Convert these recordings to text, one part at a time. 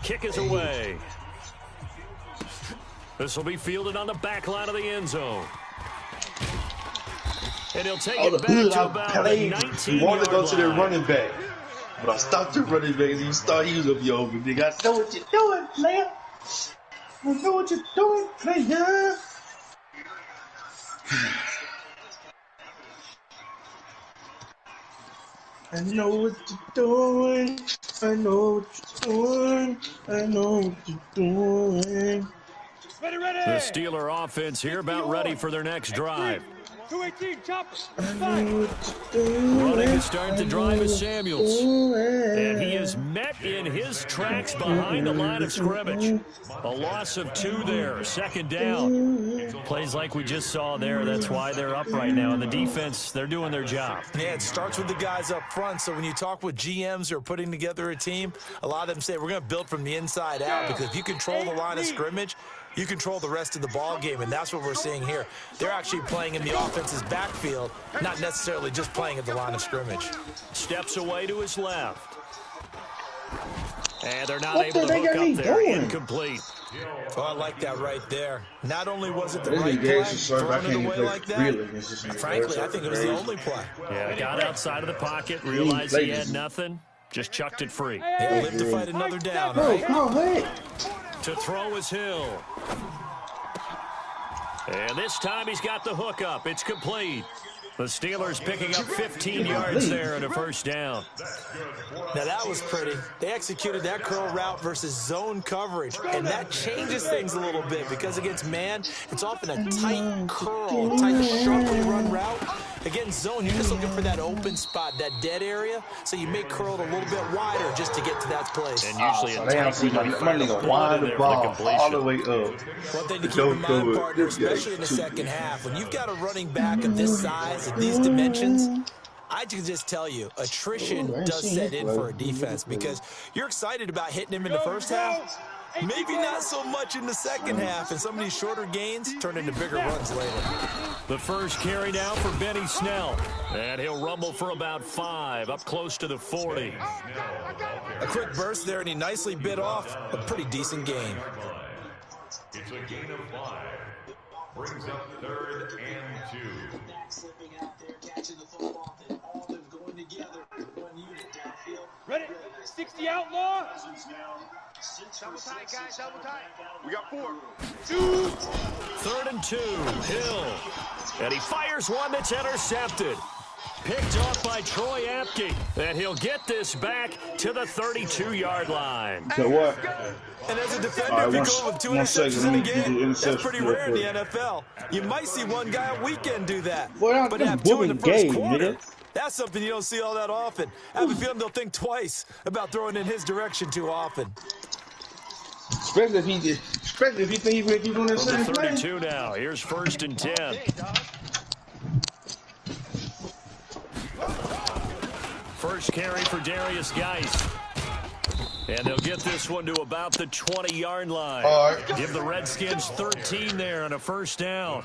kick is away. This will be fielded on the back line of the end zone. And he'll take it back to about the 19-yard line. You want to go to the running back, but I stopped the running back. You start using up your open nigga. I know what you're doing, player. I know what you're doing, player. I know what you're doing. I know what you're doing. I know what you're doing. Ready, ready. The Steeler offense here about ready for their next drive. 218, chopper. Running to start the drive is Samuels. And he is met in his tracks behind the line of scrimmage. A loss of 2 there, second down. Plays like we just saw there. That's why they're up right now. And the defense, they're doing their job. Yeah, it starts with the guys up front. So when you talk with GMs who are putting together a team, a lot of them say we're going to build from the inside out, because if you control the line of scrimmage, you control the rest of the ball game, and that's what we're seeing here. They're actually playing in the offense's backfield, not necessarily just playing at the line of scrimmage. Steps away to his left. And they're not able to hook up there. Incomplete. Oh, I like that right there. Not only was it the right play, throwing it away like that, frankly, I think it was the only play. Yeah, got outside of the pocket, realized he had nothing, just chucked it free. He'll live to fight another down, right? To throw is Hill. And this time he's got the hook up. It's complete. The Steelers picking up 15 yards there and a first down. Now that was pretty. They executed that curl route versus zone coverage, and that changes things a little bit, because against man, it's often a tight curl, tight, sharply run route. Against zone, you're just looking for that open spot, that dead area, so you may curl it a little bit wider just to get to that place. And usually so they don't see my nigga wind the ball all the way up. One thing to keep in mind, partner, especially in the second half, when you've got a running back of this size, of these dimensions, I can just tell you, attrition does set in for a defense, because you're excited about hitting him in the first half, maybe not so much in the second half, and some of these shorter gains turn into bigger runs later. The first carry now for Benny Snell, and he'll rumble for about 5, up close to the 40. A quick burst there, and he nicely bit off a pretty decent gain. It's a gain of 5. Brings up 3rd and 2. Ready? 60 outlaw. Double tight, guys, double tight. We got 4. 2. 3rd and 2, Hill. And he fires one that's intercepted. Picked off by Troy Apke. And he'll get this back to the 32-yard line. So what? And as a defender, if you go with 2 interceptions in a game, that's pretty rare in the NFL. You might see one guy a weekend do that. But have 2 in the first quarter, that's something you don't see all that often. I have a feeling they'll think twice about throwing in his direction too often. Especially if he think he's doing that same play. 32 now. Here's 1st and 10. First carry for Darius Geis. And they'll get this one to about the 20-yard line. Give the Redskins 13 there and a first down.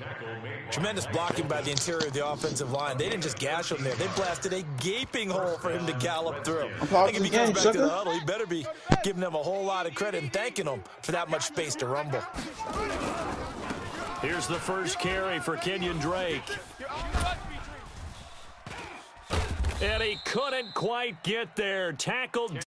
Tremendous blocking by the interior of the offensive line. They didn't just gash him there. They blasted a gaping hole for him to gallop through. I think if he gets back to the huddle, he better be giving them a whole lot of credit and thanking them for that much space to rumble. Here's the first carry for Kenyon Drake. And he couldn't quite get there. Tackled.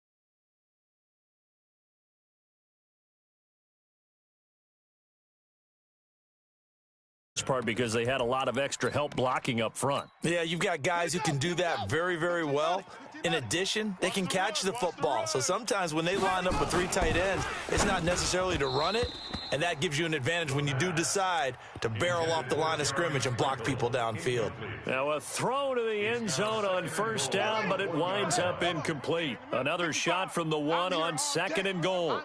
Part because they had a lot of extra help blocking up front. Yeah, you've got guys who can do that very, very well. In addition, they can catch the football. So sometimes when they line up with 3 tight ends, it's not necessarily to run it, and that gives you an advantage when you do decide to barrel off the line of scrimmage and block people downfield. Now a throw to the end zone on first down, but it winds up incomplete. Another shot from the 1 on 2nd and goal.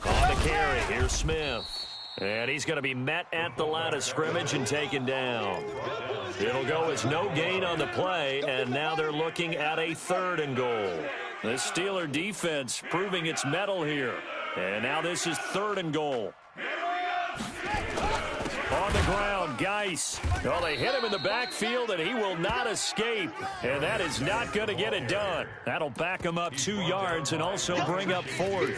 On the carry, here's Smith. And he's going to be met at the line of scrimmage and taken down. It'll go as no gain on the play, and now they're looking at a 3rd and goal. The Steeler defense proving its mettle here. And now this is 3rd and goal. On the ground, Geis. Well, they hit him in the backfield, and he will not escape. And that is not going to get it done. That'll back him up 2 yards and also bring up 4th.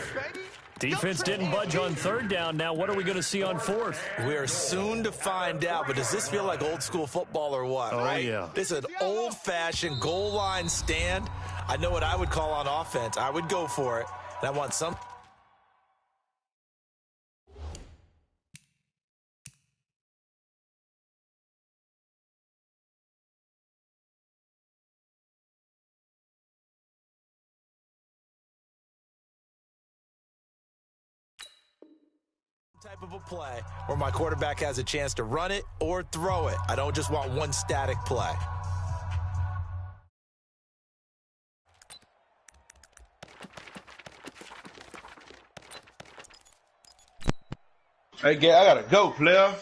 Defense didn't budge on 3rd down. Now what are we going to see on 4th? We are soon to find out, but does this feel like old school football or what? Oh, right? Yeah. This is an old-fashioned goal line stand. I know what I would call on offense. I would go for it, and I want some. Type of a play where my quarterback has a chance to run it or throw it. I don't just want one static play. Hey, I gotta go, player.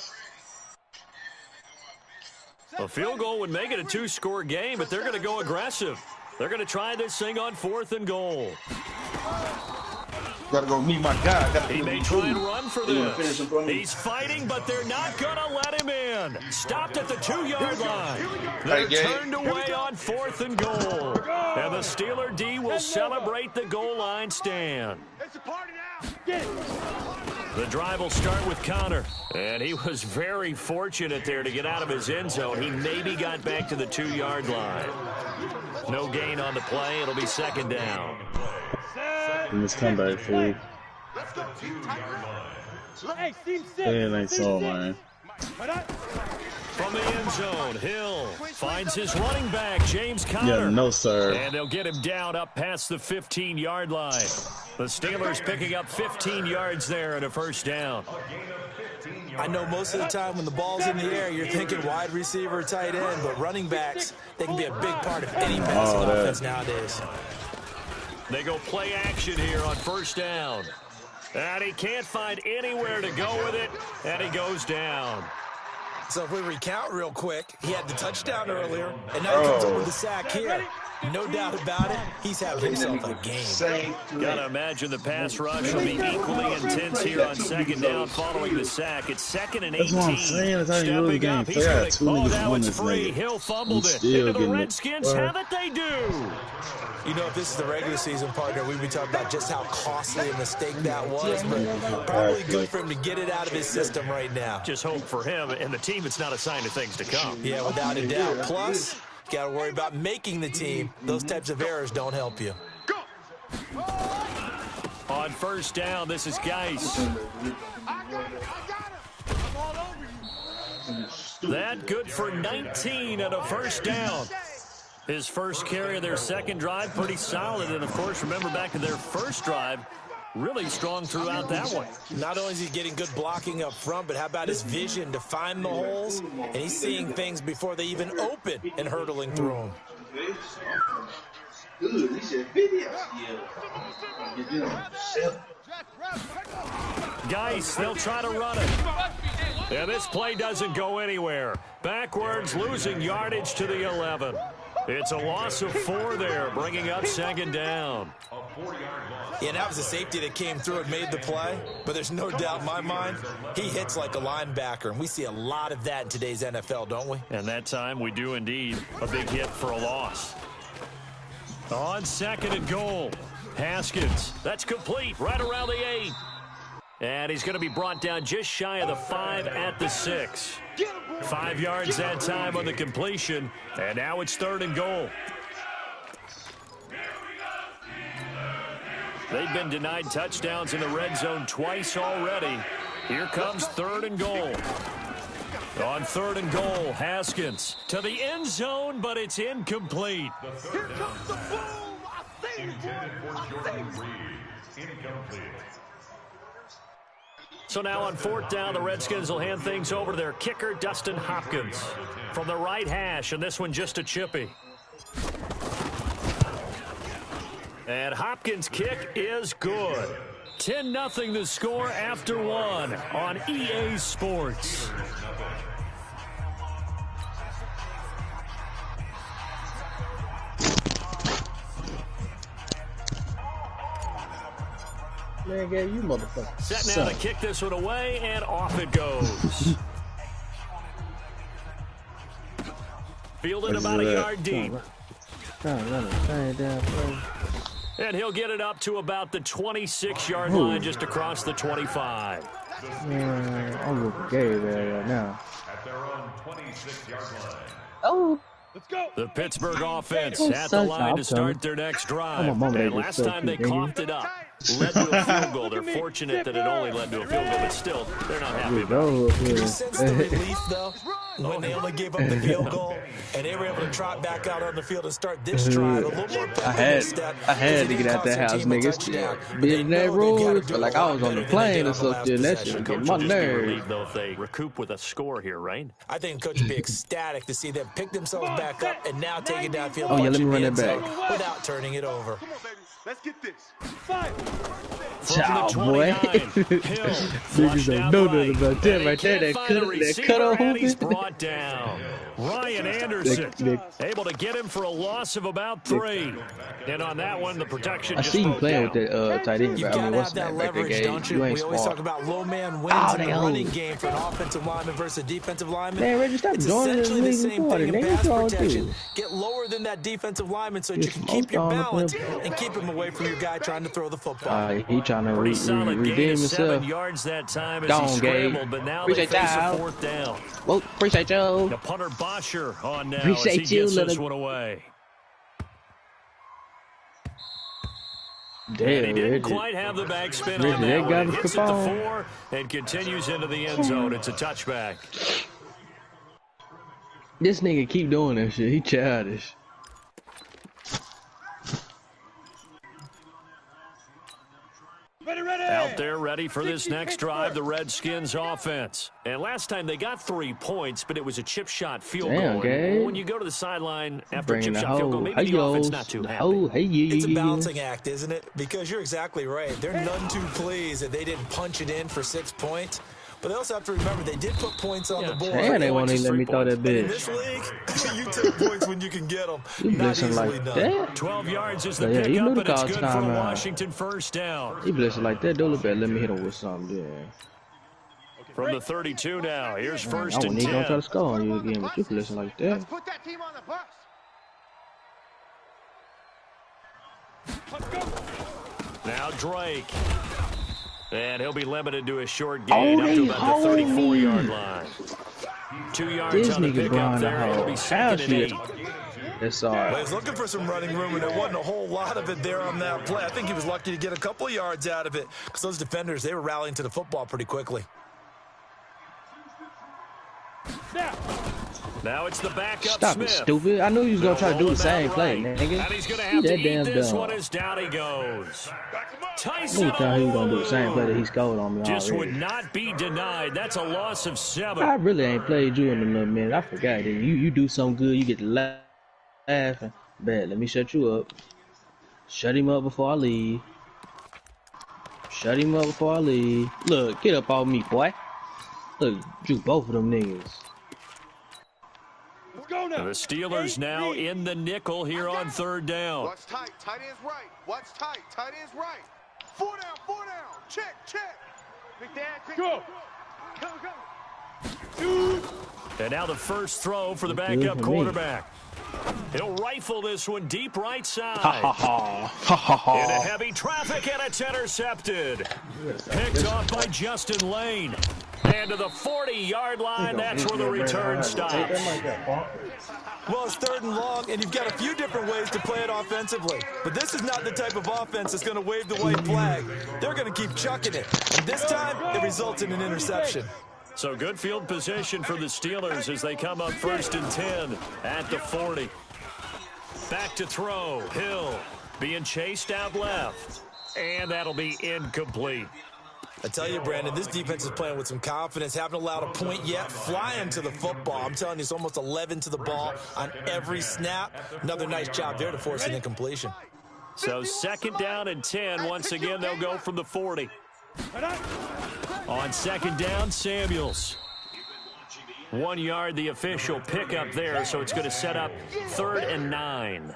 A field goal would make it a 2-score game, but they're going to go aggressive. They're going to try this thing on 4th and goal. Gotta go meet my guy. He may try and run for this. He's fighting, but they're not going to let him in. Stopped at the 2-yard line. They're turned away on 4th and goal. And the Steeler D will celebrate the goal line stand. It's a party now. Get it. The drive will start with Connor. And he was very fortunate there to get out of his end zone. He maybe got back to the 2-yard line. No gain on the play. It'll be 2nd down. In this comeback, fool. Hey, team 6. Damn, they saw, man. From the end zone, Hill finds his running back, James Conner. Yeah, no, sir. And they'll get him down up past the 15-yard line. The Steelers picking up 15 yards there and a 1st down. I know most of the time when the ball's in the air, you're thinking wide receiver, tight end, but running backs, they can be a big part of any passing offense nowadays. They go play action here on 1st down. And he can't find anywhere to go with it, and he goes down. So if we recount real quick, he had the touchdown earlier, and now he comes up with the sack here. No doubt about it, he's having himself a game. Gotta imagine the pass rush will be equally intense here on 2nd down following the sack. It's 2nd and 18. That's what I'm saying. That's how you really game. He's going to now it's this free. nigga. Hill fumbled it. Into the Redskins have it, they do. You know, if this is the regular season, partner, we'd be talking about just how costly a mistake that was, but probably good for him to get it out of his system right now. Just hope for him and the team it's not a sign of things to come. Yeah, without a doubt. Plus, you got to worry about making the team. Those types of errors don't help you. On 1st down, this is Geis. That good for 19 at a 1st down. His first carry of their 2nd drive, pretty solid. And, of course, remember back to their 1st drive, really strong throughout that one. Not only is he getting good blocking up front, but how about his vision to find the holes? And he's seeing things before they even open and hurdling through them. Good, he said video. Geis, they'll try to run it. And this play doesn't go anywhere. Backwards, losing yardage to the 11. It's a loss of 4 there, bringing up 2nd down. Yeah, that was a safety that came through and made the play, but there's no doubt in my mind, he hits like a linebacker, and we see a lot of that in today's NFL, don't we? And that time we do indeed. A big hit for a loss. On 2nd and goal, Haskins. That's complete right around the 8. And he's going to be brought down just shy of the 5 at the 6. 5 yards that time on the completion, and now it's 3rd and goal. They've been denied touchdowns in the red zone twice already. Here comes 3rd and goal. On 3rd and goal, Haskins to the end zone, but it's incomplete. Here comes the boom! I see it, boy! Incomplete. So now on 4th down, the Redskins will hand things over to their kicker, Dustin Hopkins. From the right hash, and this one just a chippy. And Hopkins' kick is good. 10-0 the score after 1 on EA Sports. Man, you motherfucker. Set now to kick this one away, and off it goes. Fielded about a yard deep. Damn, And he'll get it up to about the 26-yard line, just across the 25. man, I'm looking gay right now. At their own 26-yard line. Oh. Let's go. The Pittsburgh offense Oh, at the line to start their next drive. And last time they coughed it up, led to a field goal. They're fortunate that it only led to a field goal, but still, they're not happy about it. Can you sense the relief, though, when they only gave up the field goal and they were able to trot back out on the field and start this drive a little more I had to get out that house, niggas. Being that road, but like I was on the plane or something. That shit get my nerves. Though if they recoup with a score here, right? I think Coach would be ecstatic to see them pick themselves back up and now take it downfield. Oh, yeah, let me run that back. Without turning it over. Come on, baby. Let's get this. Five. From the 29, Hill flushed don't out know right. nothing about that And right he there. can't That find a cut receiver, off and he's movement. brought down. Ryan Anderson able to get him for a loss of about 3. And on that one, the protection I just see you broke playing down. with that tight end, You've but I got mean, to what's have that that back there, leverage, Gabe? don't you? You ain't We always smart. talk about low man wins in they the old. running game for an offensive lineman versus a defensive lineman. Man, Reggie, stop It's joining this essentially the league same before. thing in Nigga, pass what y'all protection. do? Get lower than that defensive lineman so that you Get can keep your smoked on up balance there. and keep him away from your guy trying to throw the football. He trying to Pretty solid gain redeem of 7 himself. yards that time as Go he on, Gabe. scrambled, but now they Appreciate face that. a 4th down. Well, appreciate you. The punter Bosher on now as Appreciate he you, gets this little- one away. And he Damn, didn't Reggie. quite have the back spin Reggie, on they that got one. him Hits for at the ball. 4 and continues into the end zone. It's a touchback. This nigga keep doing that shit. He childish. Out there ready for this next drive, the Redskins offense. And last time they got 3 points, but it was a chip shot field Damn, goal. Gabe. And when you go to the sideline after a Bringing chip the shot field goal, whole maybe the offense not too happy. It's a balancing act, isn't it? Because you're exactly right. They're none too pleased that they didn't punch it in for 6 points. But they also have to remember they did put points on the board. Damn, they won't even let me throw that And in bitch. this league, you take points when you can get them. You Not blessing easily like done. that? 12 yards is the Yeah, you knew pickup, the and it's call's good for a time out. Washington first down. He blessing like that. Don't look bad. Let me hit him with something. Yeah. From the 32 now, here's I first wasn't and even gonna try 10. to score on you again, but you blessing like that. Let's put that team on the bus. Now Drake. And he'll be limited to a short gain Oh, up to they about the hold 34-yard me. line. 2 yards This on the nigga pickup Brian there. It'll be Hall. 2nd and 8. That's Well, all. he's looking for some running room, and there wasn't a whole lot of it there on that play. I think he was lucky to get a couple of yards out of it because those defenders, they were rallying to the football pretty quickly. Now it's the backup Stop Smith. it, stupid. I knew you was gonna try to do Rolling the same out play, right. nigga. And he's going to You have to that eat damn this dumb. one as down he goes. I Tyson knew he was gonna do the same play that he Olu scored on me just would already. not be denied. That's a loss of 7. I really ain't played you in a little minute. I forgot that you do something good, you get to laughing. Bad, let me shut you up. Shut him up before I leave. Shut him up before I leave. Look, get up on me, boy. Look, juke both of them niggas. Let's go now. The Steelers now in the nickel here on 3rd down. Watch tight. Tight end's right. Watch tight. Tight end's right. 4 down. 4 down. Check. Check. Big Dan. Quick. Go. And now the first throw for the Good backup for me. quarterback. He'll rifle this one deep right side. Ha ha ha ha Into ha. heavy traffic, and it's intercepted. Picked off by Justin Lane. And to the 40-yard line, that's where the return stops. Well, it's 3rd and long, and you've got a few different ways to play it offensively. But this is not the type of offense that's going to wave the white flag. They're going to keep chucking it. And this time, it results in an interception. So good field position for the Steelers as they come up 1st and 10 at the 40. Back to throw. Hill being chased out left. And that'll be incomplete. I tell you, Brandon, this defense is playing with some confidence. Haven't allowed a point yet. Flying to the football. I'm telling you, it's almost 11 to the ball on every snap. Another nice job there to force an incompletion. So 2nd down and 10. Once again, they'll go from the 40. On 2nd down, Samuels. 1 yard, the official pickup there, so it's going to set up 3rd and 9.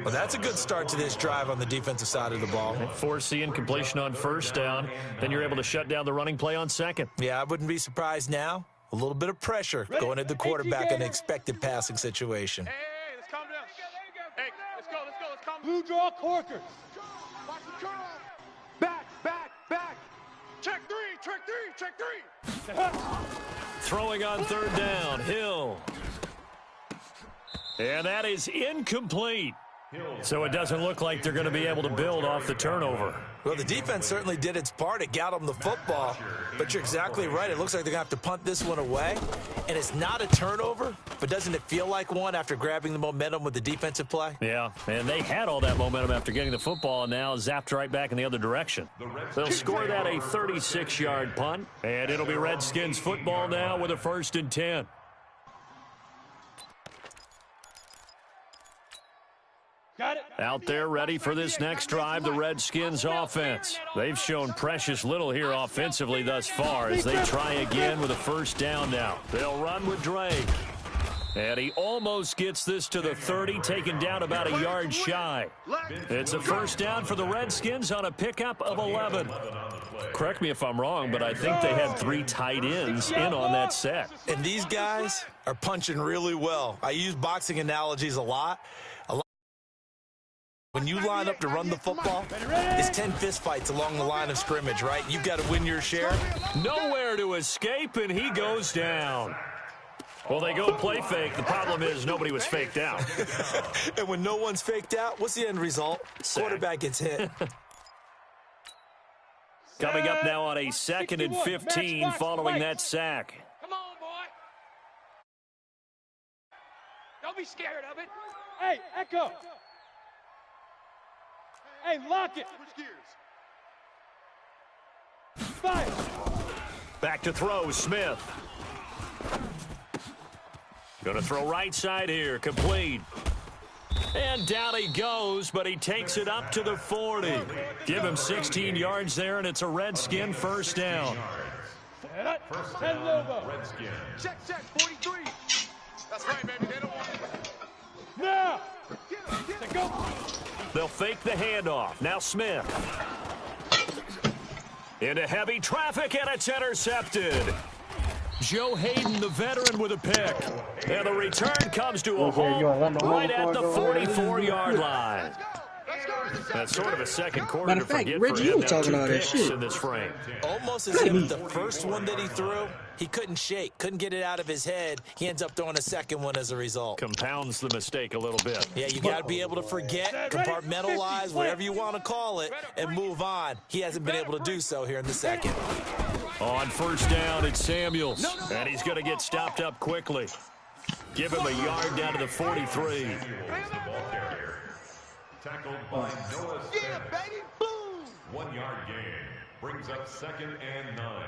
Well, that's a good start to this drive on the defensive side of the ball. Force the incompletion on 1st down. Then you're able to shut down the running play on 2nd. Yeah, I wouldn't be surprised now A little bit of pressure going at the quarterback in an expected passing situation. Hey, let's calm down. Hey, let's go, let's calm down. Blue draw corkers. Watch the curl. Back. Check three. Throwing on third down, Hill. And that is incomplete. So it doesn't look like they're going to be able to build off the turnover. Well, the defense certainly did its part. It got them the football. But you're exactly right. It looks like they're going to have to punt this one away. And it's not a turnover, but doesn't it feel like one after grabbing the momentum with the defensive play? Yeah, and they had all that momentum after getting the football and now zapped right back in the other direction. They'll score that a 36-yard punt, and it'll be Redskins football now with a 1st and 10. Out there ready for this next drive, the Redskins offense. They've shown precious little here offensively thus far as they try again with a 1st down now. They'll run with Drake. And he almost gets this to the 30, taken down about a yard shy. It's a 1st down for the Redskins on a pickup of 11. Correct me if I'm wrong, but I think they had 3 tight ends in on that set. And these guys are punching really well. I use boxing analogies a lot. When you line up to run the football, it's 10 fistfights along the line of scrimmage, right? You've got to win your share. Nowhere to escape, and he goes down. Well, they go play fake. The problem is nobody was faked out. And when no one's faked out, what's the end result? Sack. Quarterback gets hit. Coming up now on a 2nd and 15 following that sack. Come on, boy. Don't be scared of it. Hey, Echo. Hey, lock it. Switch gears. Fire. Back to throw, Smith. Going to throw right side here, complete. And down he goes, but he takes it up to the 40. Give him 16 yards there, and it's a Redskin 1st down. Redskins. Check, 43. That's right, baby. They don't want it. Now. Get him. Go. They'll fake the handoff. Now Smith. Into heavy traffic, and it's intercepted. Joe Hayden, the veteran, with a pick. And the return comes to a halt right at the 44-yard line. That's sort of a second quarter Matter to of fact, forget Reggie, for you him. were talking all that shit. In this frame. Almost as if the first one that he threw, he couldn't shake, couldn't get it out of his head. He ends up throwing a second one as a result. Compounds the mistake a little bit. Yeah, you got to be able to forget, compartmentalize, whatever you want to call it, and move on. He hasn't been able to do so here in the second. On 1st down, it's Samuels. And he's going to get stopped up quickly. Give him a yard down to the 43. Tackled by Noah Yeah, baby. Boom. 1-yard gain. Brings up 2nd and 9.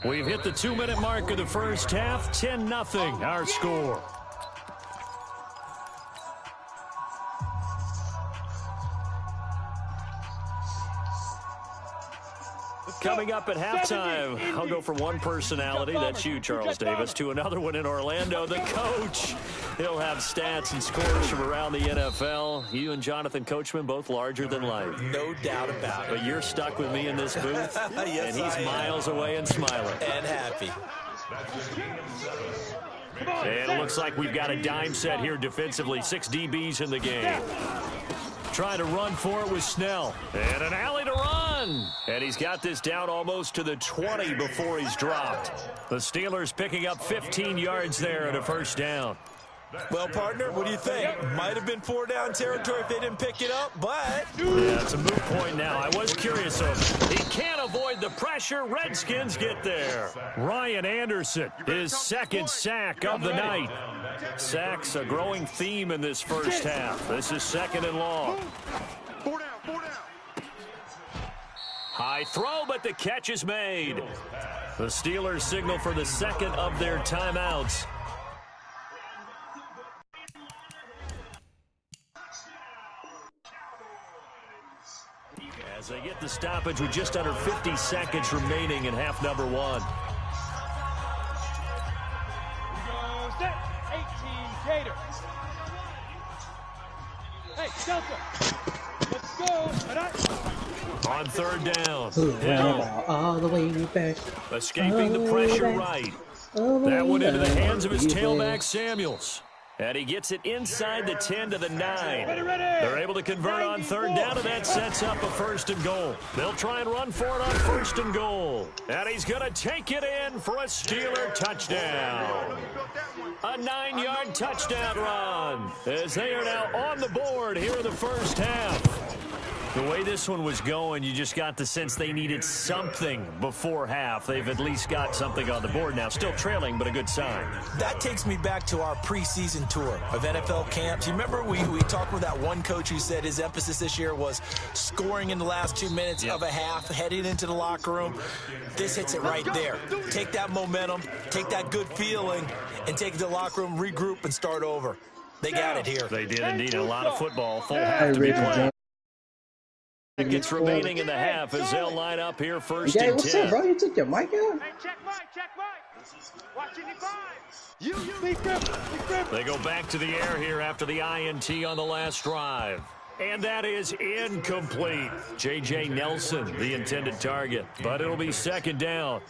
We've hit the 2-minute mark of the first half. 10-0 our score. Coming up at halftime, I'll go from one personality, that's you, Charles Davis, to another one in Orlando, the coach. He'll have stats and scores from around the NFL. You and Jonathan Coachman, both larger than life. No doubt about it. But you're stuck with me in this booth, Yes, and he's miles away and smiling. And happy. And it looks like we've got a dime set here defensively. 6 DBs in the game. Trying to run for it with Snell. And an alley to run. And he's got this down almost to the 20 before he's dropped. The Steelers picking up 15 yards there at a 1st down. Well, partner, what do you think? Might have been 4-down territory if they didn't pick it up, but... Yeah, it's a moot point now. I was curious of he can't avoid the pressure. Redskins get there. Ryan Anderson, his 2nd sack of the night. Sacks a growing theme in this first half. This is 2nd and long. 4 down. High throw, but the catch is made. The Steelers signal for the 2nd of their timeouts. As they get the stoppage with just under 50 seconds remaining in half number 1. Set. 18 Gators. Hey, Delta. Let's go. On 3rd down. All the way back. Escaping the pressure right. That one into the hands of his tailback, Samuels. And he gets it inside the 10 to the 9. They're able to convert on third down, and that sets up a 1st and goal. They'll try and run for it on 1st and goal. And he's going to take it in for a Steeler touchdown. A 9-yard touchdown run as they are now on the board here in the first half. The way this one was going, you just got the sense they needed something before half. They've at least got something on the board now. Still trailing, but a good sign. That takes me back to our preseason tour of NFL camps. You remember we talked with that one coach who said his emphasis this year was scoring in the last 2 minutes of a half, heading into the locker room. This hits it right there. Take that momentum, take that good feeling, and take it to the locker room, regroup, and start over. They got it here. They did indeed. A lot of football. Full half to be played. Seconds remaining in the half as they'll line up here 1st and 10. What's up, bro? You took your mic out? Hey, check Mike. Watching you five. They go back to the air here after the INT on the last drive. And that is incomplete. J.J. Nelson, the intended target. But it'll be 2nd down.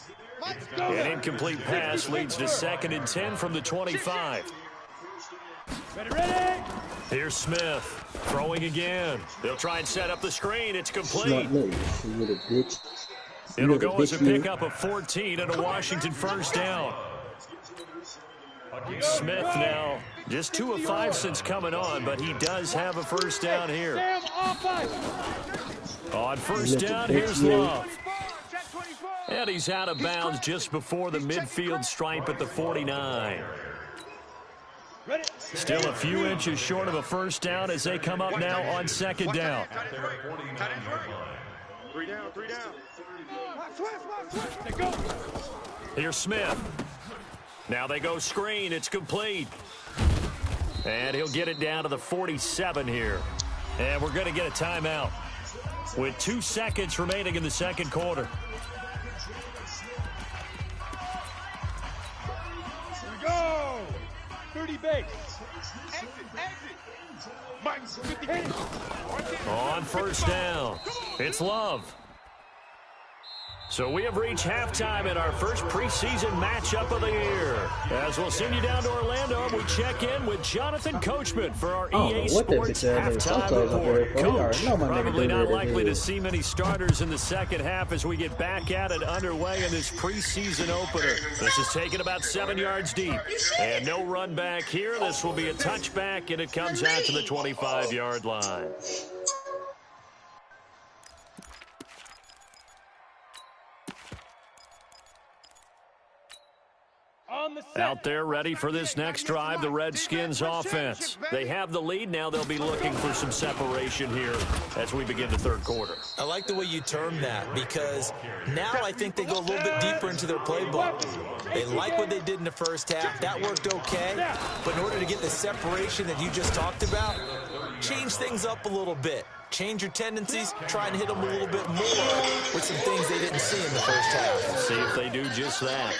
An incomplete pass leads to 2nd and 10 from the 25. Ready. Here's Smith, throwing again. They'll try and set up the screen. It's complete. It'll go as a pickup of 14 and a Washington 1st down. Smith now just 2 of 5 since coming on, but he does have a 1st down here. On 1st down, here's Love. And he's out of bounds just before the midfield stripe at the 49. Still a few inches short of a 1st down as they come up now on 2nd down. 3 down. Here's Smith. Now they go screen. It's complete. And he'll get it down to the 47 here. And we're going to get a timeout with 2 seconds remaining in the 2nd quarter. Here we go. 30 base. Exit. On 1st down, it's Love. So we have reached halftime in our first preseason matchup of the year. As we'll send you down to Orlando, we check in with Jonathan Coachman for our EA Sports halftime report. Coach, probably not likely to see many starters in the 2nd half as we get back at it underway in this preseason opener. This is taken about 7 yards deep. And no run back here. This will be a touchback, and it comes out to the 25-yard line. Out there ready for this next drive, the Redskins offense. They have the lead. Now they'll be looking for some separation here as we begin the 3rd quarter. I like the way you term that because now I think they go a little bit deeper into their playbook. They like what they did in the 1st half. That worked okay. But in order to get the separation that you just talked about, change things up a little bit. Change your tendencies, try and hit them a little bit more with some things they didn't see in the 1st half. See if they do just that.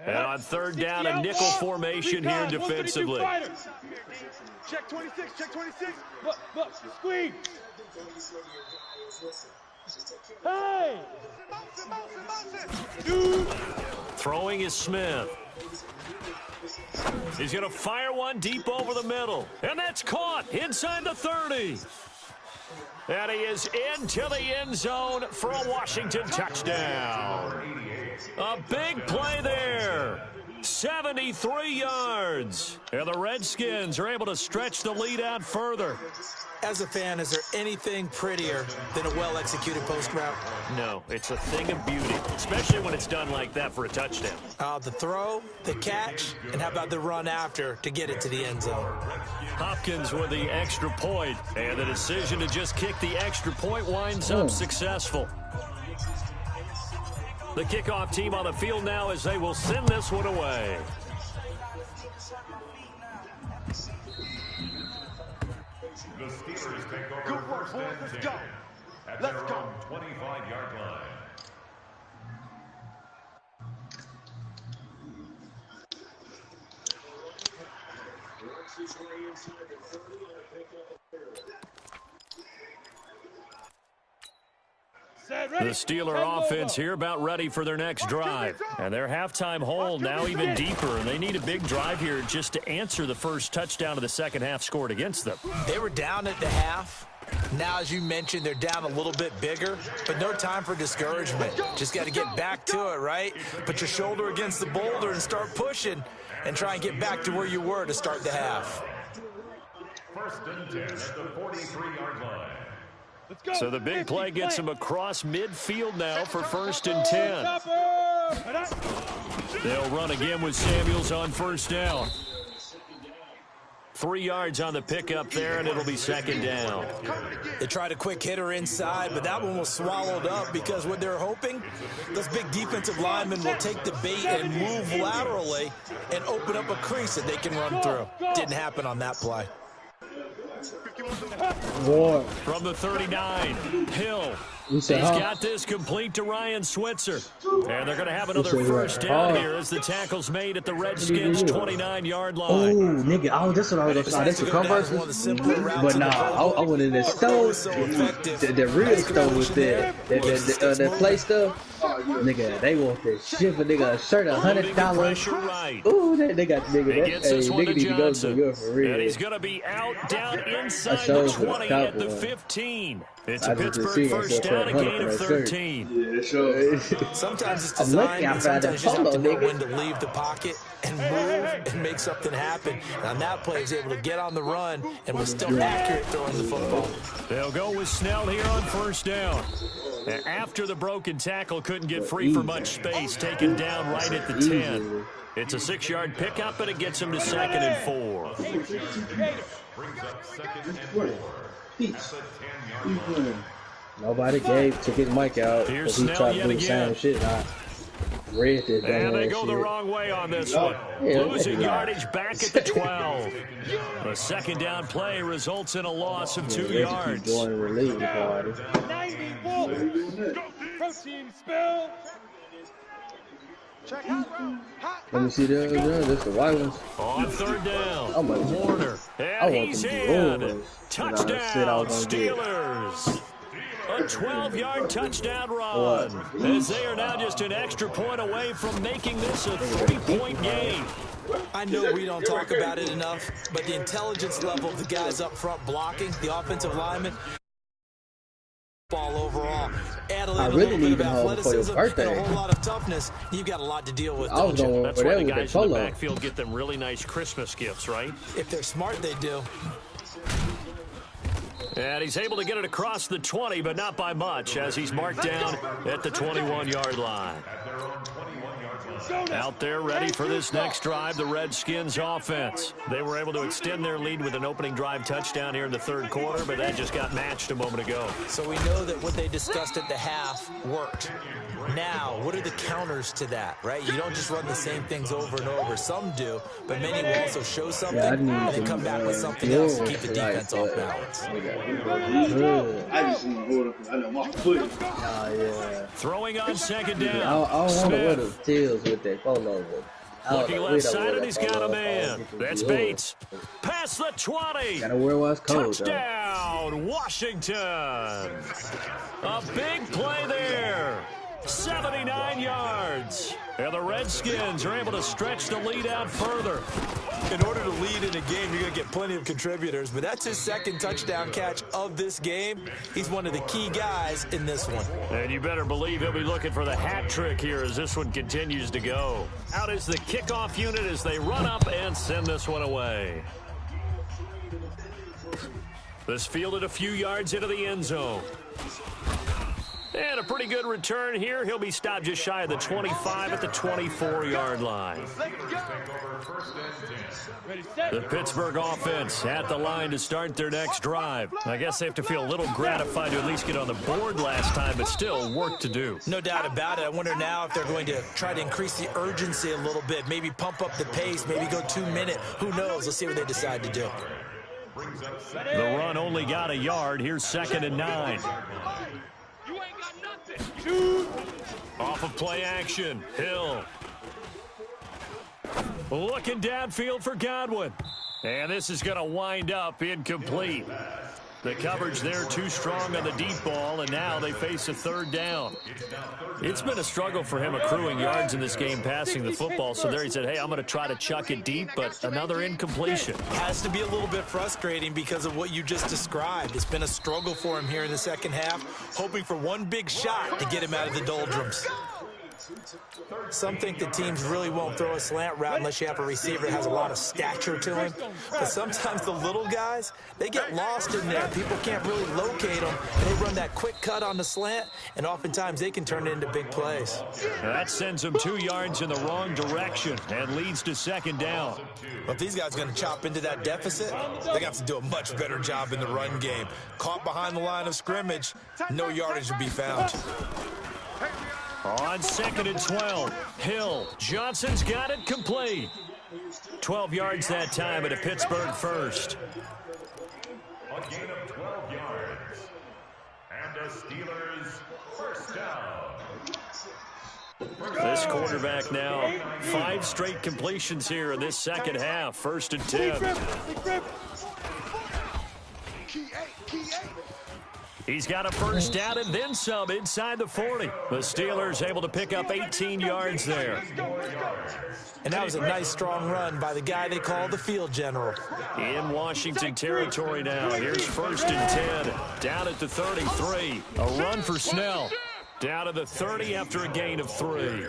And on 3rd down, a nickel formation here defensively. Check 26. Look, squeeze. Hey! Dude! Throwing is Smith. He's going to fire one deep over the middle. And that's caught inside the 30. And he is into the end zone for a Washington touchdown. A big play there. 73 yards. And the Redskins are able to stretch the lead out further. As a fan, is there anything prettier than a well-executed post route? No, it's a thing of beauty, especially when it's done like that for a touchdown. The throw, the catch, and how about the run after to get it to the end zone? Hopkins with the extra point, and the decision to just kick the extra point winds up successful. The kickoff team on the field now as they will send this one away. The Steelers take over first and 10 at their own 25-yard line. The Steeler offense here about ready for their next drive. And their halftime hole now even deeper. And they need a big drive here just to answer the first touchdown of the second half scored against them. They were down at the half. Now, as you mentioned, they're down a little bit bigger, but no time for discouragement. Just got to get back to it, right? Put your shoulder against the boulder and start pushing and try and get back to where you were to start the half. First and 10 at the 43-yard line. So the big play gets him across midfield now for first and 10. They'll run again with Samuels on first down. 3 yards on the pickup there, and it'll be second down. They tried a quick hitter inside, but that one was swallowed up because what they're hoping, those big defensive linemen will take the bait and move laterally and open up a crease that they can run through. Didn't happen on that play. From the 39, Hill. He's got this complete to Ryan Switzer. And they're going to have another first down here as the tackle's made at the Redskins' 29-yard line. Oh, nigga. Oh, that's what I was going to say. That's the converse. But nah, I went in there stove. The real stove was there. The play stuff. Nigga, they want that shit for nigga a shirt $100. Ooh, they got nigga. Nigga need to go to Europe for real. And he's going to be out down inside the 20 at the 15. It's a Pittsburgh first down, a gain of 13. Yeah, sure. Sometimes it's designed, and sometimes you just have to know when to leave the pocket and move and make something happen. And on that play, he's able to get on the run and was still accurate throwing the football. They'll go with Snell here on first down. After the broken tackle, couldn't get free for much space, taken down right at the 10. It's a 6-yard pickup, and it gets him to second and 4. Brings up second and 4. Nobody took his mic out because he tried to do the same shit. I read this. And they go the wrong way on this one. Losing yardage back at the 12. The second down play results in a loss of 2 yards. Protein spill. Let me see the that's the white ones. On third down, oh my Warner. And he's in. Touchdown, Steelers. A 12-yard touchdown run. As they are now just an extra point away from making this a 3-point game. I know we don't talk about it enough, but the intelligence level of the guys up front blocking, the offensive linemen, ball overall. Add a little bit of athleticism and a whole lot of toughness. You've got a lot to deal with, don't you? That's why the guys in the backfield get them really nice Christmas gifts, right? If they're smart, they do. And he's able to get it across the 20, but not by much, as he's marked down at the 21-yard line. Out there ready for this next drive, the Redskins offense. They were able to extend their lead with an opening drive touchdown here in the third quarter, but that just got matched a moment ago. So we know that what they discussed at the half worked. Now, what are the counters to that, right? You don't just run the same things over and over. Some do, but many will also show something and then come back with something else to keep the defense off balance. I just need to I know my foot. Throwing on second down. I don't want to wear the tails with that polo. Looking left side, and he's got a man. That's Bates. Past the 20. Gotta wear what's cold. Touchdown, Washington. A big play there. 79 yards. And the Redskins are able to stretch the lead out further. In order to lead in a game, you're going to get plenty of contributors, but that's his second touchdown catch of this game. He's one of the key guys in this one. And you better believe he'll be looking for the hat trick here as this one continues to go. Out is the kickoff unit as they run up and send this one away. This fielded a few yards into the end zone. And a pretty good return here. He'll be stopped just shy of the 25 at the 24-yard line. The Pittsburgh offense at the line to start their next drive. I guess they have to feel a little gratified to at least get on the board last time, but still work to do. No doubt about it. I wonder now if they're going to try to increase the urgency a little bit, maybe pump up the pace, maybe go 2-minute. Who knows? Let's see what they decide to do. The run only got a yard. Here's second and 9. Off of play action, Hill. Looking downfield for Godwin. And this is going to wind up incomplete. The coverage there too strong on the deep ball, and now they face a third down. It's been a struggle for him accruing yards in this game passing the football, so there he said, hey, I'm going to try to chuck it deep, but another incompletion. Has to be a little bit frustrating because of what you just described. It's been a struggle for him here in the second half, hoping for one big shot to get him out of the doldrums. Some think the teams really won't throw a slant route unless you have a receiver that has a lot of stature to him. But sometimes the little guys, they get lost in there. People can't really locate them. And they run that quick cut on the slant, and oftentimes they can turn it into big plays. That sends them 2 yards in the wrong direction and leads to second down. But if these guys are going to chop into that deficit, they have to do a much better job in the run game. Caught behind the line of scrimmage, no yardage will be found. On 2nd and 12, Hill. Johnson's got it complete. 12 yards that time at a Pittsburgh first. A gain of 12 yards. And the Steelers first down. This quarterback now 5 straight completions here in this second half. 1st and 10. He's got a first down and then some inside the 40. The Steelers able to pick up 18 yards there. And that was a nice, strong run by the guy they call the field general. In Washington territory now. Here's 1st and 10. Down at the 33. A run for Snell. Down to the 30 after a gain of 3.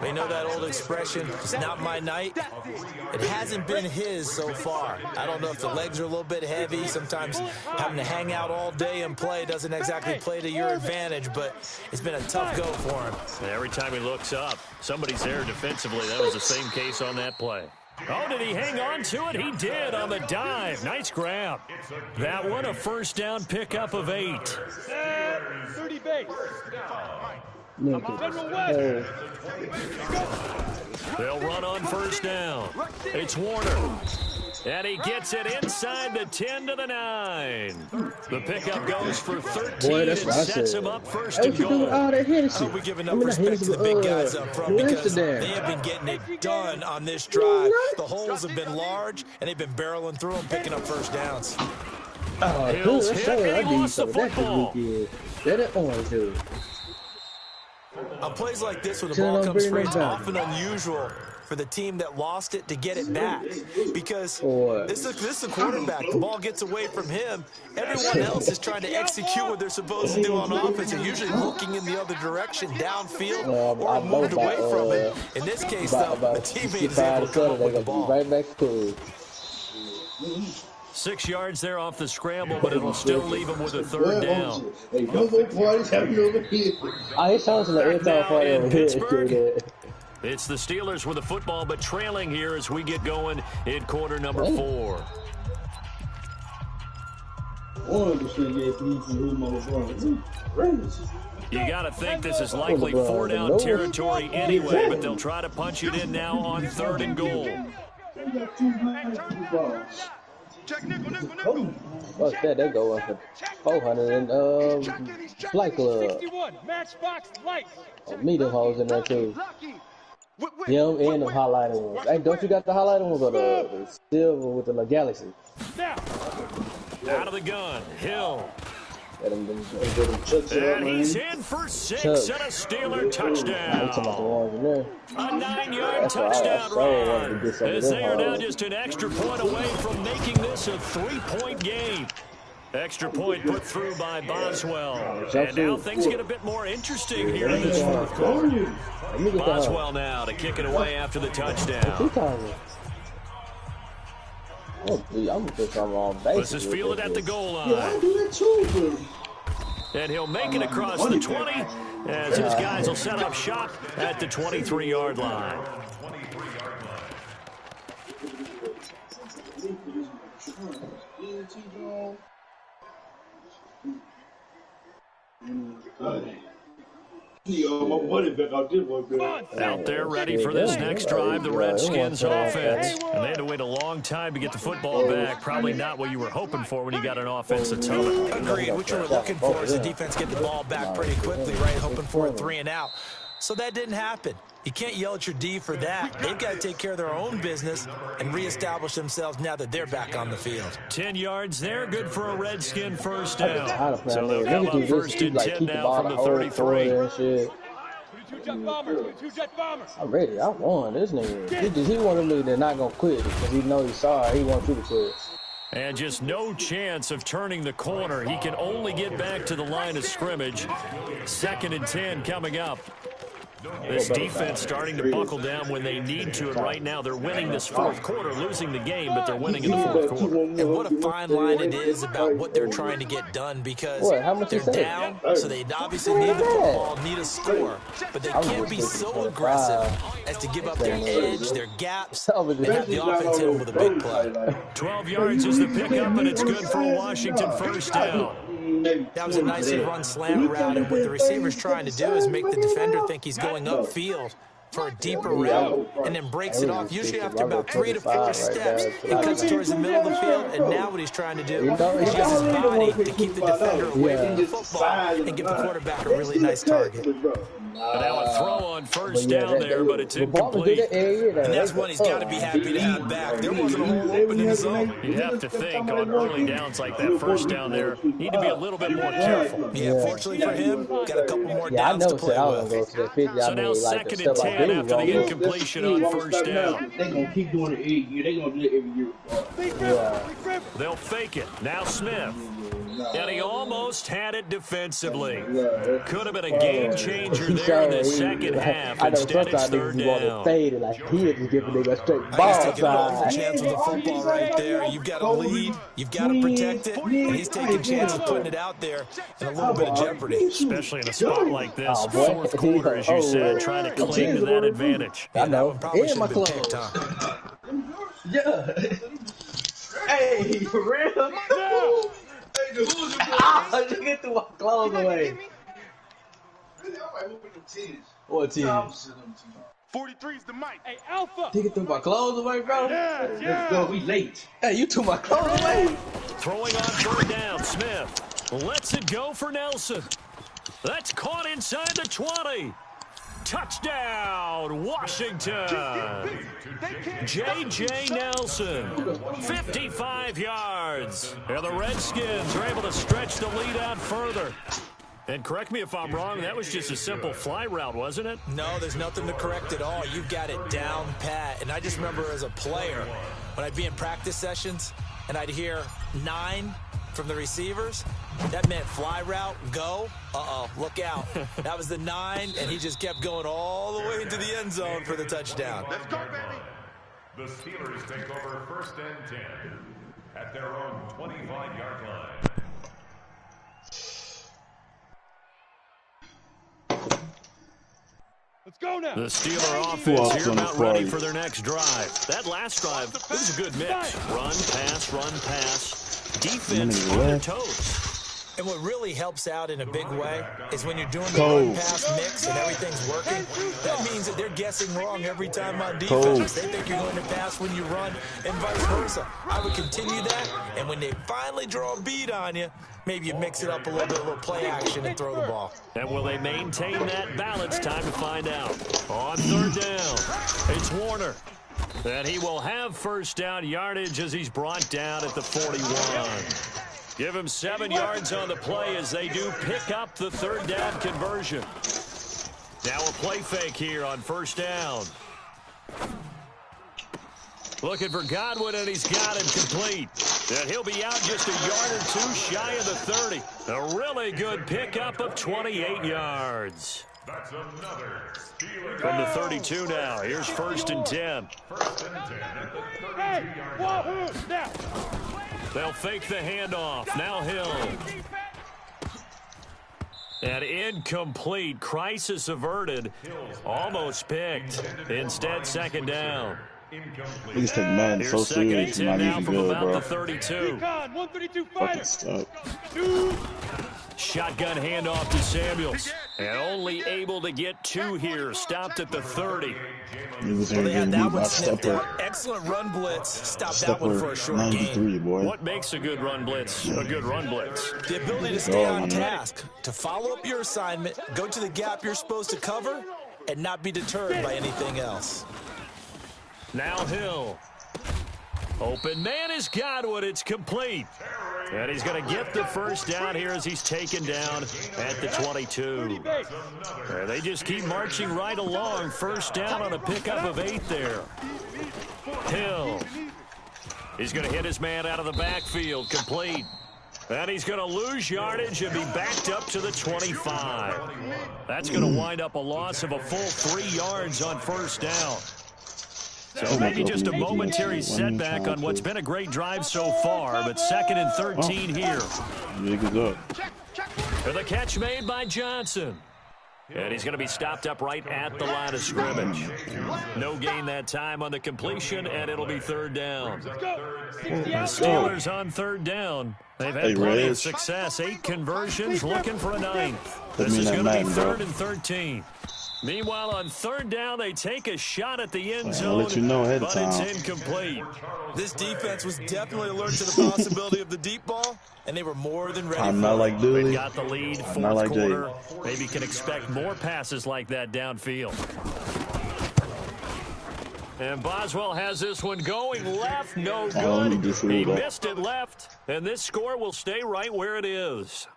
We know that old expression, it's not my night. It hasn't been his so far. I don't know if the legs are a little bit heavy. Sometimes having to hang out all day and play doesn't exactly play to your advantage, but it's been a tough go for him. Every time he looks up, somebody's there defensively. That was the same case on that play. Oh, did he hang on to it? He did on the dive. Nice grab. That one a first down pickup of 8. 30 base. They'll run on first down. It's Warner. And he gets it inside the 10 to the 9. The pickup goes for 13 and sets him up 1st and goal. I hope we give enough respect to the big guys up front because they have been getting it done on this drive. The holes have been large, and they've been barreling through them, picking up first downs. Hill's hit, and he lost the football. On plays like this, when the ball comes free, it's often unusual for the team that lost it to get it back because this is the quarterback. The ball gets away from him. Everyone else is trying to execute what they're supposed to do on offense. They're usually looking in the other direction, downfield, or moved away from it. In this case, though, the teammate is able to come up with the ball. Right next to 6 yards there off the scramble, but it'll still leave him with a third down. Now in Pittsburgh, it's the Steelers with the football, but trailing here as we get going in quarter number 4. You got to think this is likely 4-down territory anyway, but they'll try to punch it in now on 3rd and goal. What's that? They go up for 400 and Flight Club. Meter holes in there too. Him and the highlighted ones. Hey, don't you got the highlighted ones or the silver with the Galaxy? Out of the gun, Hill. And he's in for 6 and a Steeler touchdown. A 9-yard touchdown run. As they are now just an extra point away from making this a 3-point game. Extra point put through by Boswell. And now things get a bit more interesting here in this 4th quarter. Boswell now to kick it away after the touchdown. This is fielded at the goal line. And he'll make it across the 20 as his guys will set up shop at the 23-yard line. Out there ready for this next drive, the Redskins offense. And they had to wait a long time to get the football back. Probably not what you were hoping for when you got an offense that's coming. Agreed. What you were looking for is the defense get the ball back pretty quickly, right? Hoping for a 3 and out. So that didn't happen. You can't yell at your D for that. They've got to take care of their own business and reestablish themselves now that they're back on the field. 10 yards there, good for a Redskin first down. Out of So they'll come up first and 10 now from the 33. And shit. I'm ready. I won this nigga. He one of them niggas that's not gonna quit because he know he's sorry. He wants you to quit. And just no chance of turning the corner. He can only get back to the line of scrimmage. 2nd and 10 coming up. This defense starting to buckle down when they need to, and right now they're winning this 4th quarter, losing the game, but they're winning in the 4th quarter. And what a fine line it is about what they're trying to get done, because they're down, so they obviously need the football, need a score, but they can't be so aggressive as to give up their edge, their gaps, and have the offense hit them with a big play. 12 yards is the pickup, and it's good for a Washington first down. That was a nicely run slant route, and what the receiver's trying to do is make the defender think he's going upfield for a deeper route, and then breaks it off, usually after about 3 to 4 steps, and cuts towards the middle of the field. And now what he's trying to do is use his body to keep the defender away from the football and give the quarterback a really nice target. Now a throw on first down there, but it's incomplete. And that's one he's got to be happy to have back. There wasn't a hole open in the zone. You'd have to think on early downs like that first down there, need to be a little bit more careful. Yeah, fortunately for him, got a couple more downs to play with. So now 2nd and 10 after the incompletion on first down. They're going to keep doing it every year. They're going to do it every year. They'll fake it. Now Smith. And he almost had it defensively. Could have been a game changer there in the second half. Instead, it's 3rd down. He's taking an awful chance with the football right there. You've got to lead, you've got to protect it, and he's taking chances putting it out there in a little bit of jeopardy. Especially in a spot like this, 4th quarter, as you said, trying to cling to that advantage. I know. Probably should have been picked, huh? Yeah. Hey, for real? Just get my clothes away. What team? 43 is the mic. Hey, Alpha! Take it through my clothes away, bro. Let's go. We late. Hey, you took my clothes away. Throwing on 3rd down, Smith lets it go for Nelson. That's caught inside the 20. Touchdown, Washington. J.J. Nelson, 55 yards. And the Redskins are able to stretch the lead out further. And correct me if I'm wrong, that was just a simple fly route, wasn't it? No, there's nothing to correct at all. You've got it down pat. And I just remember as a player, when I'd be in practice sessions and I'd hear 9 from the receivers, that meant fly route, go, look out. That was the 9, and he just kept going all the way into the end zone for the touchdown. Let's go, baby. The Steelers take over 1st and 10 at their own 25-yard line. Let's go now. The Steeler offense here about ready for their next drive. That last drive, it was a good mix. Run, pass. Defense on their toes. And what really helps out in a big way is when you're doing the run-pass mix and everything's working, that means that they're guessing wrong every time on defense. They think you're going to pass when you run and vice versa. I would continue that, and when they finally draw a beat on you, maybe you mix it up a little bit, a little play action and throw the ball. And will they maintain that balance? Time to find out. On 3rd down, it's Warner. And he will have first down yardage as he's brought down at the 41. Give him 7 yards on the play as they do pick up the 3rd down conversion. Now a play fake here on 1st down. Looking for Godwin, and he's got him complete. And he'll be out just a yard or 2 shy of the 30. A really good pickup of 28 yards. That's another Steelers. From the 32 now. Here's 1st and 10. 1st and 10 at the 32-yard Hey, line. now. They'll fake the handoff. Now Hill. And incomplete. Crisis averted. Almost picked. Instead, 2nd down. These take man so serious. Here's 2nd and 10 now Not from good, about bro. the 32. 132 Fucking fighters. stuck. Shotgun handoff to Samuels. And only able to get 2 here. Stopped at the 30. Niggas They getting had that beat by one sniffed out. Stepper. Excellent run blitz. Stop that one for a Stepper short gain. 93, boy. What makes a good run blitz a good run blitz? The ability to stay on task, to follow up your assignment, go to the gap you're supposed to cover, and not be deterred by anything else. Now Hill. Open man has got one. It's complete. And he's going to get the first down here as he's taken down at the 22. They just keep marching right along. First down on a pickup of 8 there. Hill. He's going to hit his man out of the backfield. Complete. And he's going to lose yardage and be backed up to the 25. That's going to wind up a loss of a full 3 yards on first down. So maybe just a momentary setback on what's been a great drive so far, but 2nd and 13 here. For the catch made by Johnson. And he's going to be stopped up right at the line of scrimmage. No gain that time on the completion, and it'll be 3rd down. The Steelers on 3rd down. They've had plenty of success. 8 conversions, looking for a 9th. This is going to be 3rd and 13. Meanwhile, on 3rd down, they take a shot at the end zone, but it's incomplete. This defense was definitely alert to the possibility of the deep ball, and they were more than ready. I'm not like Dooley. They've got the lead, 4th quarter. Maybe can expect more passes like that downfield. And Boswell has this one going left, no good. He missed it left, and this score will stay right where it is.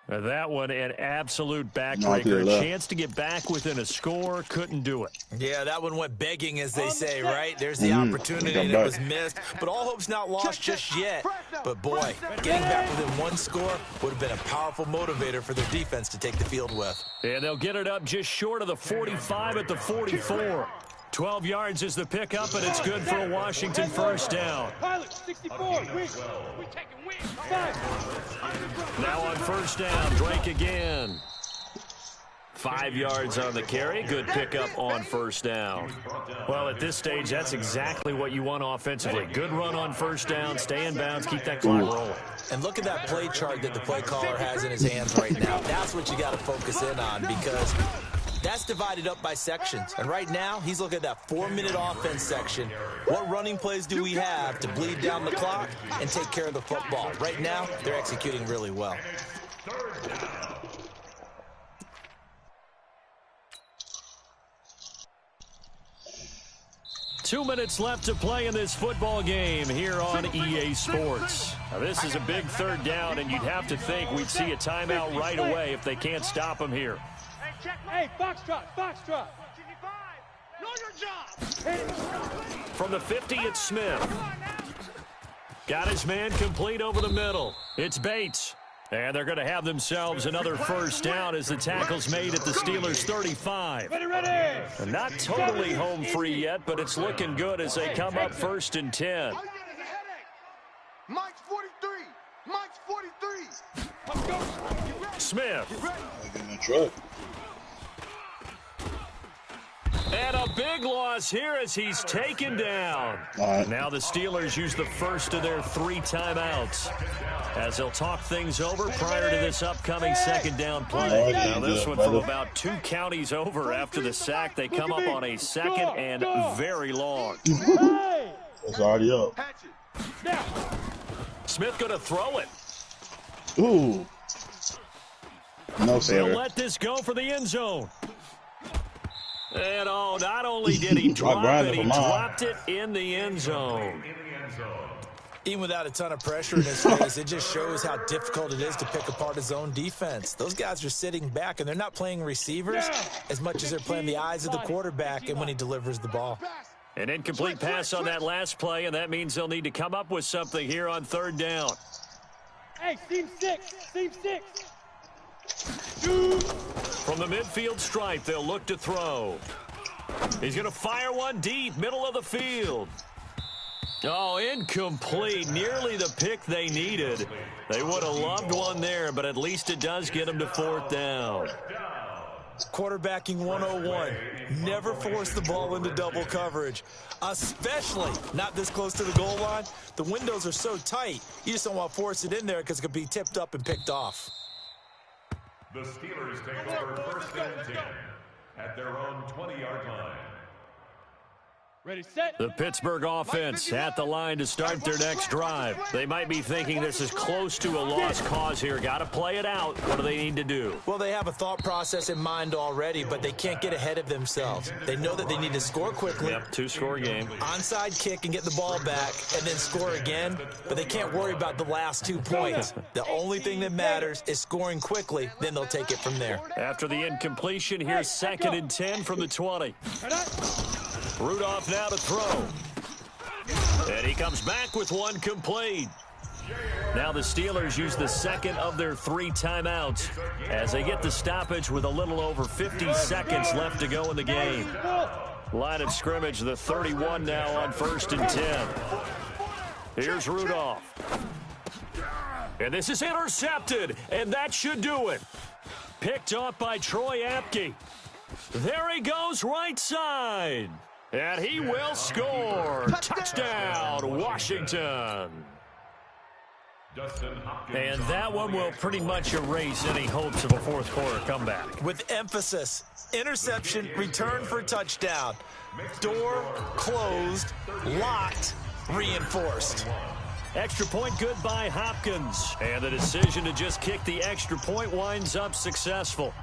That one, an absolute backbreaker. A chance to get back within a score, couldn't do it. Yeah, that one went begging, as they say, right? There's the opportunity that was missed, but all hope's not lost just yet. But, boy, getting back within 1 score would have been a powerful motivator for their defense to take the field with. And they'll get it up just short of the 45 at the 44. 12 yards is the pickup, and it's good for a Washington first down. Pilot, 64, we taking wings. 5. Now on first down, Drake again. 5 yards on the carry. Good pickup on first down. Well, at this stage, that's exactly what you want offensively. Good run on first down, stay in bounds, keep that clock rolling. And look at that play chart that the play caller has in his hands right now. That's what you got to focus in on, because that's divided up by sections. And right now, he's looking at that 4-minute offense section. What running plays do we have to bleed down the clock and take care of the football? Right now, they're executing really well. 2 minutes left to play in this football game here on EA Sports. Now, this is a big 3rd down, and you'd have to think we'd see a timeout right away if they can't stop them here. Hey, foxtrot. Know your job. From the 50, it's Smith. Got his man complete over the middle. It's Bates. And they're going to have themselves another first down as the tackle's made at the Steelers' 35. Ready. Not totally home free yet, but it's looking good as they come up 1st and 10. Mike's 43. Let's go. Smith. And a big loss here as he's taken down. Now the Steelers use the first of their 3 timeouts as they'll talk things over prior to this upcoming 2nd down play. Now this one from about 2 counties over after the sack. They come up on a 2nd and very long. It's already up. Smith going to throw it. Ooh. No, sir. They'll let this go for the end zone. And not only did he drop it, he dropped it in the end zone. Even without a ton of pressure in his face, it just shows how difficult it is to pick apart his own defense. Those guys are sitting back, and they're not playing receivers as much as they're playing the eyes of the quarterback and when he delivers the ball. An incomplete pass on that last play, and that means they'll need to come up with something here on 3rd down. Hey, team 6. From the midfield stripe, they'll look to throw. He's going to fire one deep, middle of the field. Oh, incomplete. Nearly the pick they needed. They would have loved one there, but at least it does get them to 4th down. Quarterbacking 101. Never force the ball into double coverage, especially not this close to the goal line. The windows are so tight, you just don't want to force it in there because it could be tipped up and picked off. The Steelers take over 1st and 10 at their own 20-yard line. Ready, set. The Pittsburgh offense at the line to start their next drive. They might be thinking this is close to a lost cause here. Got to play it out. What do they need to do? Well, they have a thought process in mind already, but they can't get ahead of themselves. They know that they need to score quickly. Yep, two-score game. Onside kick and get the ball back and then score again, but they can't worry about the last 2 points. The only thing that matters is scoring quickly, then they'll take it from there. After the incompletion, here's 2nd and 10 from the 20. Rudolph now to throw. And he comes back with one complete. Now the Steelers use the second of their 3 timeouts as they get the stoppage with a little over 50 seconds left to go in the game. Line of scrimmage, the 31 now on 1st and 10. Here's Rudolph. And this is intercepted, and that should do it. Picked off by Troy Apke. There he goes right side. And he will score. Touchdown, Washington. And that one will pretty much erase any hopes of a fourth quarter comeback. With emphasis, interception, return for touchdown. Door closed, locked, reinforced. Extra point good by Hopkins. And the decision to just kick the extra point winds up successful.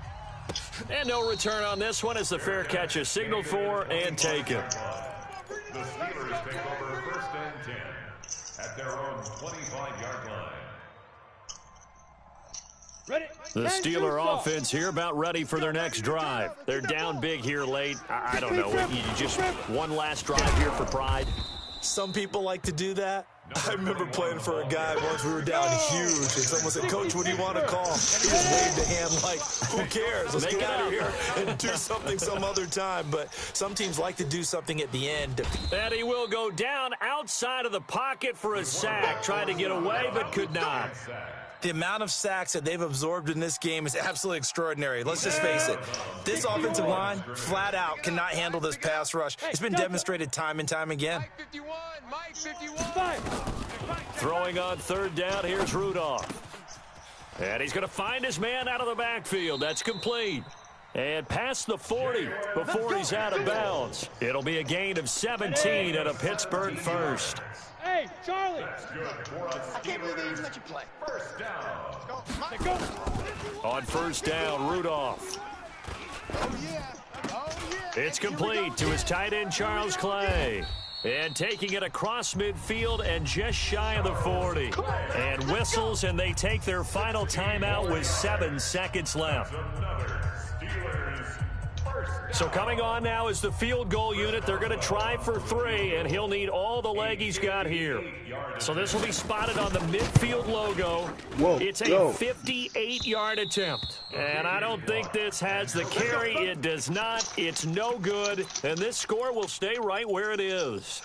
And no return on this one as the fair catch is signaled for and taken. The Steelers take over 1st and 10 at their own 25-yard line. Ready. The Steeler offense here about ready for their next drive. They're down big here late. I don't know. You just one last drive here for pride. Some people like to do that. I remember playing for a guy once. We were down huge, and someone said, "Coach, what do you want to call?" He just waved a hand like, "Who cares? Let's get out of here and do something some other time." But some teams like to do something at the end. And he will go down outside of the pocket for a sack. Tried to get away, but could not. The amount of sacks that they've absorbed in this game is absolutely extraordinary. Let's just face it. This offensive line, flat out, cannot handle this pass rush. It's been demonstrated time and time again. Mike 51. Throwing on 3rd down, here's Rudolph. And he's going to find his man out of the backfield. That's complete. And past the 40 before he's out of bounds. It'll be a gain of 17 and a Pittsburgh first. Hey, Charlie. I can't believe they even let you play. First down. Let's go. On 1st down, Rudolph. Oh, yeah. Oh, yeah. It's complete to his tight end, Charles Clay. And taking it across midfield and just shy of the 40. And whistles, and they take their final timeout with 7 seconds left. So coming on now is the field goal unit. They're going to try for 3, and he'll need all the leg he's got here. So this will be spotted on the midfield logo. It's a 58-yard attempt. And I don't think this has the carry. It does not. It's no good. And this score will stay right where it is.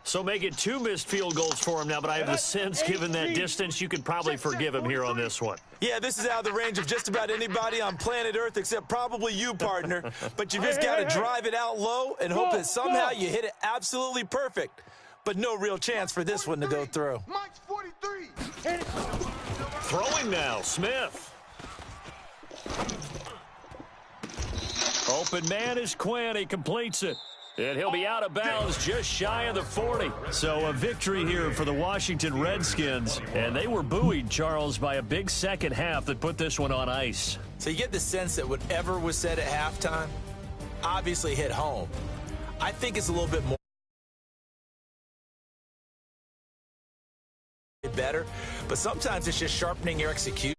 So make it 2 missed field goals for him now, but I have a sense, given that distance, you could probably forgive him here on this one. Yeah, this is out of the range of just about anybody on planet Earth except probably you, partner. But you just got to drive it out low and hope that somehow you hit it absolutely perfect. But no real chance for this one to go through. Mike's 43. Throwing now, Smith. Open man is Quinn. He completes it. And he'll be out of bounds just shy of the 40. So a victory here for the Washington Redskins. And they were buoyed, Charles, by a big second half that put this one on ice. So you get the sense that whatever was said at halftime obviously hit home. I think it's a little bit more better, but sometimes it's just sharpening your execution.